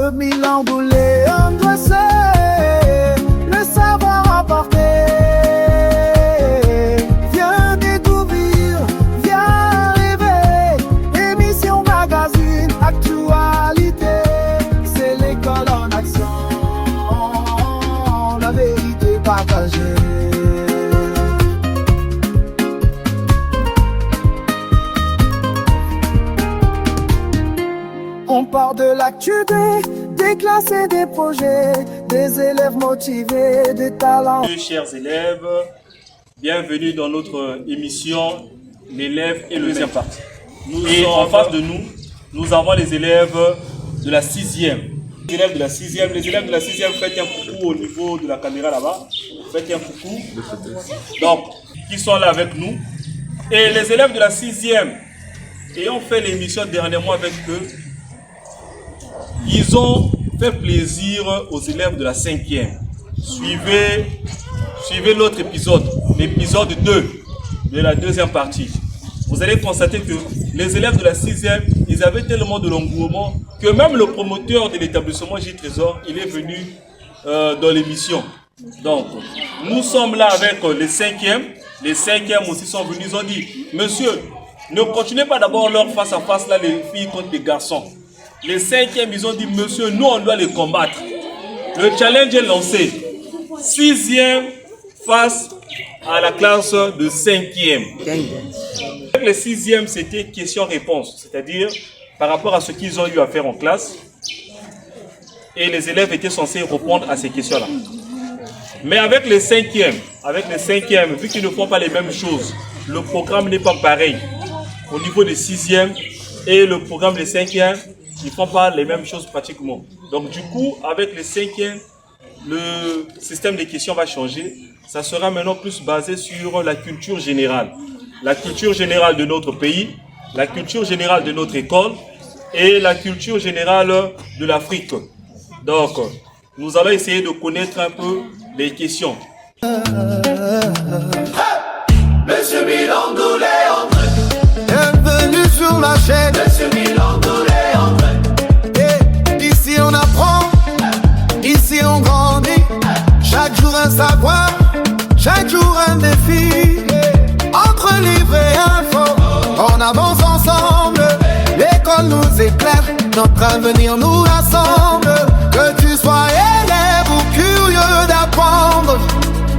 Monsieur Milan Boulet, dressé, le savoir apporter. Viens découvrir, viens rêver. Émission, magazine, actualité. C'est l'école en action, la vérité partagée. On part de l'actu des classes et des projets, des élèves motivés, des talents. Chers élèves, bienvenue dans notre émission L'élève et le deuxième partie. Et en face de nous, nous avons les élèves de la 6e. Les élèves de la 6e, faites un coucou au niveau de la caméra là-bas. Faites un coucou. Donc, qui sont là avec nous. Et les élèves de la 6e, ayant fait l'émission dernièrement avec eux, ils ont fait plaisir aux élèves de la 5e. Suivez l'autre épisode, l'épisode 2 de la deuxième partie. Vous allez constater que les élèves de la 6e, ils avaient tellement de l'engouement que même le promoteur de l'établissement J Trésor, il est venu dans l'émission. Donc, nous sommes là avec les 5e. Les 5e aussi sont venus, ils ont dit, monsieur, ne continuez pas d'abord leur face à face là, les filles contre les garçons. Les 5e, ils ont dit, monsieur, nous, on doit les combattre. Le challenge est lancé. 6e face à la classe de 5e. Avec les 6e, c'était question-réponse. C'est-à-dire, par rapport à ce qu'ils ont eu à faire en classe. Et les élèves étaient censés répondre à ces questions-là. Mais avec les 5e, vu qu'ils ne font pas les mêmes choses, le programme n'est pas pareil. Au niveau des 6e et le programme des 5e, ils ne font pas les mêmes choses pratiquement. Donc du coup, avec les 5e, le système des questions va changer. Ça sera maintenant plus basé sur la culture générale. La culture générale de notre pays, la culture générale de notre école et la culture générale de l'Afrique. Donc, nous allons essayer de connaître un peu les questions. Monsieur Milan Boulet, bienvenue sur la chaîne. Monsieur Milan Boulet, ici on apprend, ici on grandit. Chaque jour un savoir, chaque jour un défi. Entre livres et infos, on avance ensemble. L'école nous éclaire, notre avenir nous rassemble. Que tu sois élève ou curieux d'apprendre,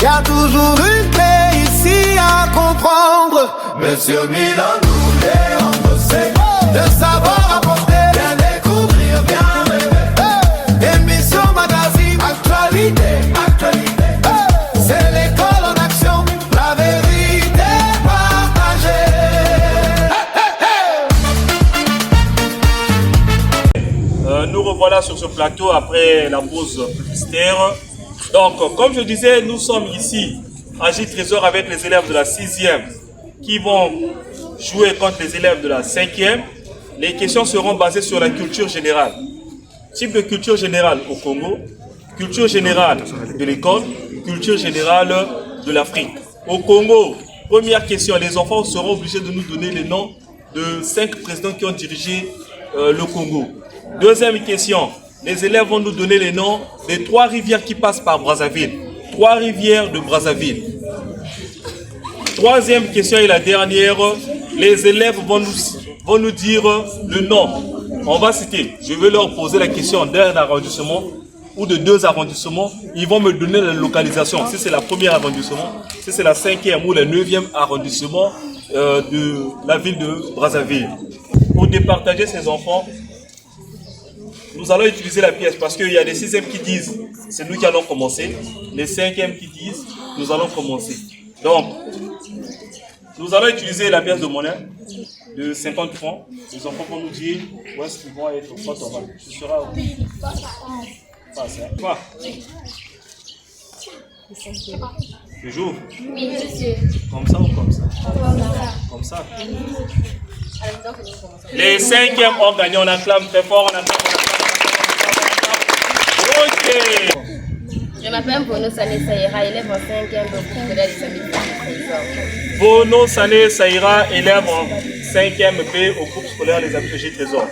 y a toujours une clé ici à comprendre. Monsieur Milan Boulet, on sait de savoir apporter, bien découvrir, bien rêver. Émission, magazine, actualité. C'est l'école en action, la vérité partagée. Nous revoilà sur ce plateau après la pause publicitaire. Donc, comme je disais, nous sommes ici à J Trésor avec les élèves de la 6e qui vont jouer contre les élèves de la 5e. Les questions seront basées sur la culture générale. Type de culture générale au Congo, culture générale de l'école, culture générale de l'Afrique. Au Congo, première question, les enfants seront obligés de nous donner les noms de 5 présidents qui ont dirigé le Congo. Deuxième question, les élèves vont nous donner les noms des 3 rivières qui passent par Brazzaville. 3 rivières de Brazzaville. Troisième question et la dernière, les élèves vont nous dire le nom. On va citer, je vais leur poser la question d'un arrondissement ou de 2 arrondissements. Ils vont me donner la localisation. Si c'est la première arrondissement, si c'est la 5e ou le 9e arrondissement de la ville de Brazzaville. Pour départager ces enfants, nous allons utiliser la pièce parce qu'il y a des 6e qui disent c'est nous qui allons commencer. Les 5e qui disent nous allons commencer. Donc, nous allons utiliser la pièce de monnaie de 50 francs. Les enfants vont nous dire où est-ce qu'ils vont être. Quand on va. Ce sera où? Face, hein. Quoi? Toujours? Oui, monsieur. Comme ça ou comme ça? Comme ça. Les 5e ont gagné. On acclame très fort. On acclame. Ok. Je m'appelle Bono Sané Saïra, élève en 5e de groupe scolaire des amis de Trésor. Bono Sané Saïra, élève en 5e B au groupe scolaire des amis de J Trésor.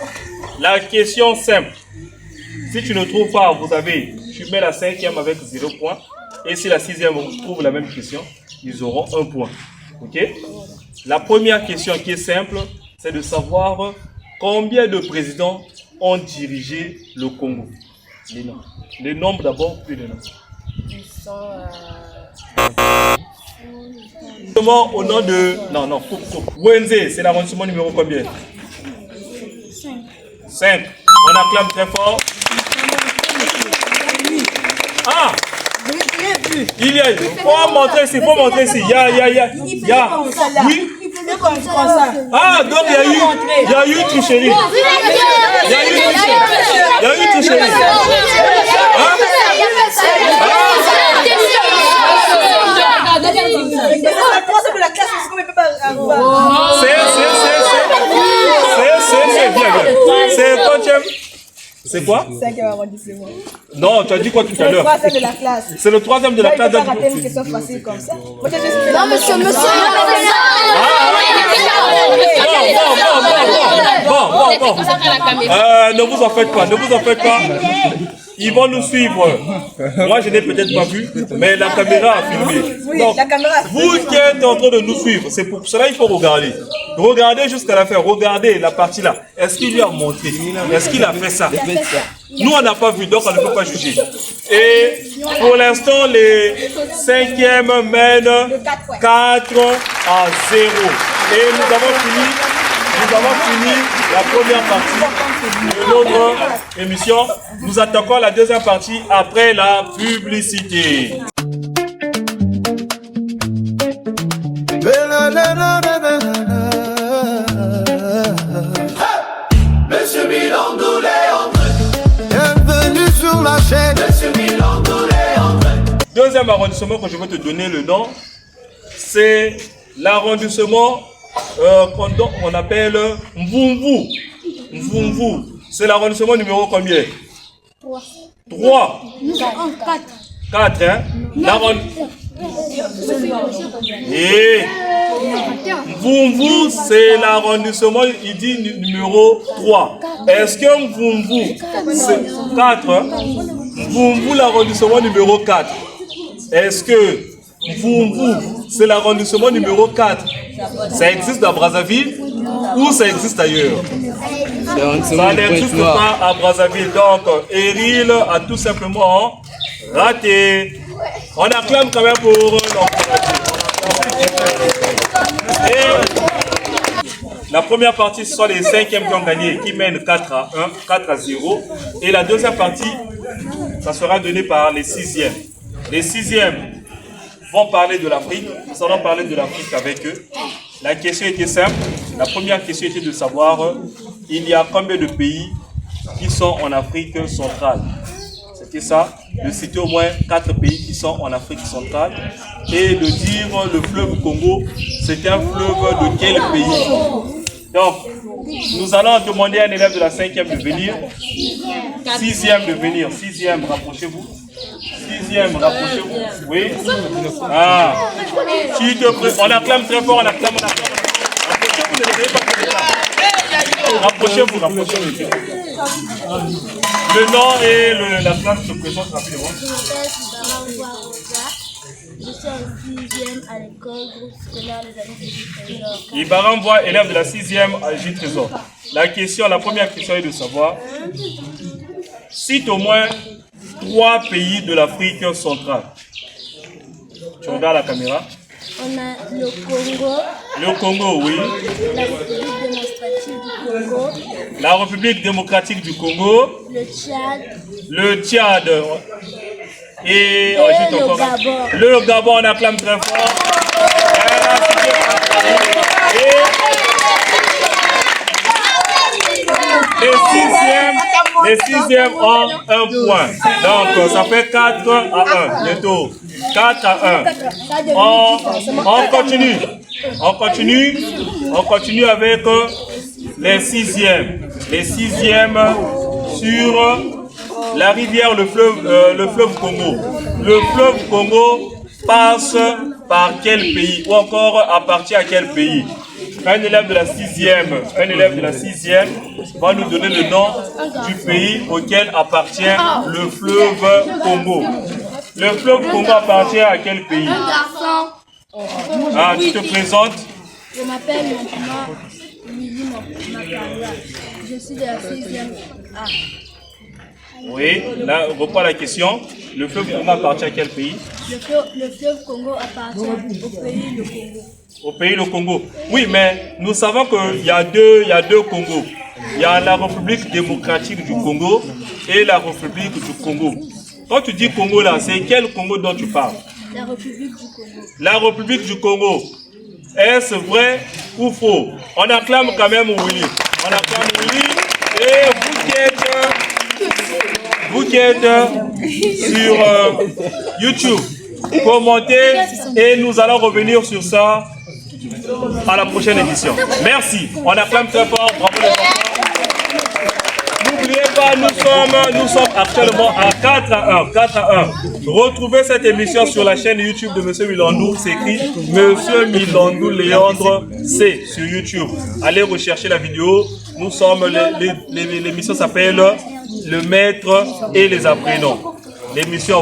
La question simple. Si tu ne trouves pas, vous avez, tu mets la 5e avec 0 point. Et si la 6e trouve la même question, ils auront 1 point. Ok? La première question qui est simple, c'est de savoir combien de présidents ont dirigé le Congo. Les noms. Les nombres d'abord, puis les noms. Ils sont... Au nom de... Non, coupe. Wenze, c'est l'arrondissement numéro combien? 5. On acclame très fort. Ah! Il y a... Faut montrer ici, Il y a. Oui? Ah, donc il y a eu tricherie. Il y a eu tricherie. C'est bien. C'est quoi, c'est quoi? 5e arrondissement. Non, tu as dit quoi tout à l'heure? C'est le 3e de la classe. C'est le 3e de la classe. Il ne peut pas rater une question facile comme ça. Non, monsieur. Bon. Ne vous en faites pas. Ils vont nous suivre. Moi, je n'ai peut-être pas vu, mais la caméra a filmé. Oui, donc, la caméra a filmé. vous qui êtes en train de nous suivre, c'est pour cela qu'il faut regarder. Regardez jusqu'à la fin. Regardez la partie là. Est-ce qu'il lui a montré? Est-ce qu'il a fait ça? Nous, on n'a pas vu, donc on ne peut pas juger. Et pour l'instant, les 5e mènent 4 à 0. Et nous avons fini la première partie de notre émission. Nous attaquons la deuxième partie après la publicité. Monsieur Milandoulé entre. Bienvenue sur la chaîne. Monsieur Milandoulé entre. Deuxième arrondissement que je vais te donner le nom, c'est l'arrondissement qu'on appelle Mvumvu. C'est l'arrondissement numéro combien? 3. 4, hein? Et Mvumvu, c'est l'arrondissement, il dit numéro 3. Est-ce que Mvumvu, c'est 4? Hein? Mvumvu, l'arrondissement numéro 4. Est-ce que Mvumvu, c'est l'arrondissement numéro 4? Ça existe à Brazzaville ou ça existe ailleurs? Ça n'existe pas à Brazzaville. Donc, Eril a tout simplement raté. On acclame quand même pour la première partie, ce sont les 5e qui ont gagné, qui mènent 4 à 0. Et la deuxième partie, ça sera donné par les 6e. Les 6e vont parler de l'Afrique. Nous allons parler de l'Afrique avec eux. La question était simple. La première question était de savoir il y a combien de pays qui sont en Afrique centrale. C'était ça, de citer au moins 4 pays qui sont en Afrique centrale et de dire le fleuve Congo, c'est un fleuve de quel pays. Donc, nous allons demander à un élève de la 5e de venir, 6e de venir, 6e, rapprochez-vous. 6e, rapprochez-vous. Oui. Ah. On acclame très fort, on acclame. Rapprochez-vous, ne levez pas comme ça. Rapprochez-vous. Le nom et la classe se présentent rapidement. Je suis en 6e à l'école groupe scolaire des amis de Trésor. Ibaran voit élève de la 6e à J Trésor. La première question est de savoir, cite au moins 3 pays de l'Afrique centrale. Tu regardes la caméra. On a le Congo. Le Congo, oui. La République démocratique du Congo. La République démocratique du Congo. Le Tchad. Et le Gabon. Le Gabon, on acclame très fort. Les 6e ont 1 point. Donc, ça fait 4 à 1. Bientôt. 4 à 1. On continue avec les 6e. Les 6e sur la rivière, le fleuve Congo. Le fleuve Congo passe par quel pays ou encore appartient à quel pays? un élève de la 6e va nous donner le nom du pays auquel appartient le fleuve Congo. Le fleuve Congo appartient à quel pays? Un garçon. Ah, tu te présentes? Je m'appelle maintenant Lili Makaria. Je suis de la 6e A. Oui, là, on reprend la question. Le fleuve Congo appartient à quel pays? Le fleuve Congo appartient au pays le Congo. Au pays le Congo. Oui, mais nous savons qu'il y a deux Congos. Il y a la République démocratique du Congo et la République du Congo. Quand tu dis Congo là, c'est quel Congo dont tu parles? La République du Congo. La République du Congo. Est-ce vrai ou faux? On acclame quand même Willy. On acclame Willy. Et vous qui êtes sur YouTube, commentez et nous allons revenir sur ça à la prochaine édition. Merci. On acclame très fort. Bravo les enfants. N'oubliez pas, nous sommes actuellement à 4-1. Retrouvez cette émission sur la chaîne YouTube de Monsieur Milandou. C'est écrit Monsieur Milandou Léandre C sur YouTube. Allez rechercher la vidéo. Nous sommes, l'émission s'appelle Le Maître et les Apprenants.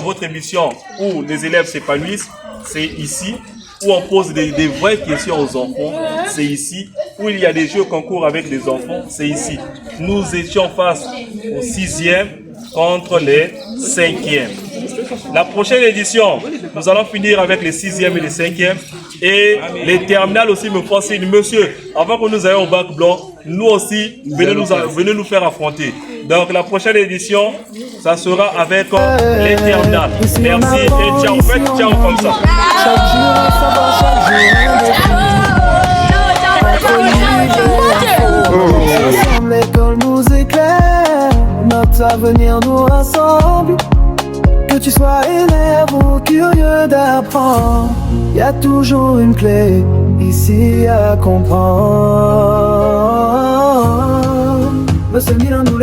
Votre émission où les élèves s'épanouissent, c'est ici. Où on pose des vraies questions aux enfants, c'est ici. Où il y a des jeux concours avec des enfants, c'est ici. Nous étions face aux 6e contre les 5e. La prochaine édition, nous allons finir avec les 6e et les 5e. Et les terminales aussi me font signe. Monsieur, avant que nous ayons au bac blanc, nous aussi, venez nous faire affronter. Donc la prochaine édition, ça sera avec les terminales. Merci et ciao. Faites ciao comme ça. Chaque jour, ensemble, l'école nous éclaire, notre avenir nous rassemble. Que tu sois élève ou curieux d'apprendre, y a toujours une clé ici à comprendre. Monsieur Milandou.